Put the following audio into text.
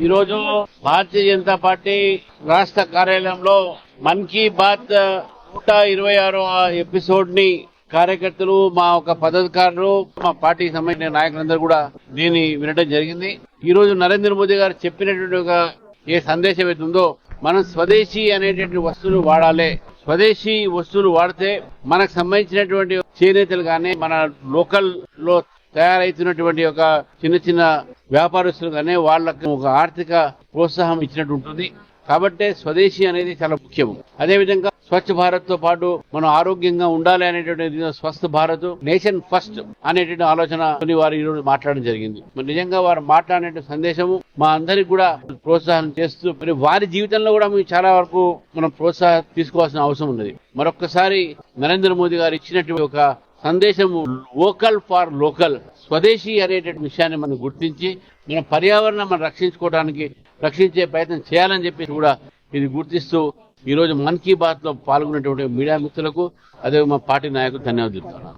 ఈ రోజు భారతీయ జనతా పార్టీ రాష్ట్ర కార్యాలయంలో మన్ కీ బాత్ 126వ ఎపిసోడ్ ని కార్యకర్తలు, మా ఒక పదాధికారులు, మా పార్టీకి సంబంధించిన నాయకులందరూ కూడా దీన్ని వినడం జరిగింది. ఈ రోజు నరేంద్ర మోదీ గారు చెప్పినటువంటి ఒక ఏ సందేశం అయితే ఉందో, మనం స్వదేశీ అనేటువంటి వస్తువులు వాడాలి. స్వదేశీ వస్తువులు వాడితే మనకు సంబంధించినటువంటి చేనేతలు గానీ, మన లోకల్ లో తయారైతున్నటువంటి ఒక చిన్న చిన్న వ్యాపారస్తులు కానీ వాళ్ళకి ఒక ఆర్థిక ప్రోత్సాహం ఇచ్చినట్టు ఉంటుంది. కాబట్టి స్వదేశీ అనేది చాలా ముఖ్యం. అదేవిధంగా స్వచ్ఛ భారత్ తో పాటు మనం ఆరోగ్యంగా ఉండాలి అనేటువంటి స్వస్థ భారత్, నేషన్ ఫస్ట్ అనేటువంటి ఆలోచన వారు ఈ రోజు మాట్లాడడం జరిగింది. మరి నిజంగా వారు మాట్లాడే సందేశము మా అందరికి కూడా ప్రోత్సాహం చేస్తూ, మరి వారి జీవితంలో కూడా మేము చాలా వరకు మనం ప్రోత్సాహం తీసుకోవాల్సిన అవసరం ఉన్నది. మరొక్కసారి నరేంద్ర మోదీ గారు ఇచ్చినటువంటి ఒక సందేశము వోకల్ ఫర్ లోకల్, స్వదేశీ అనేటువంటి విషయాన్ని మనం గుర్తించి మన పర్యావరణం మనం రక్షించే ప్రయత్నం చేయాలని చెప్పి కూడా ఇది గుర్తిస్తూ ఈ రోజు మన్ కీ బాత్ లో పాల్గొన్నటువంటి మీడియా మిత్రులకు, అదే మా పార్టీ నాయకులు ధన్యవాదాలు.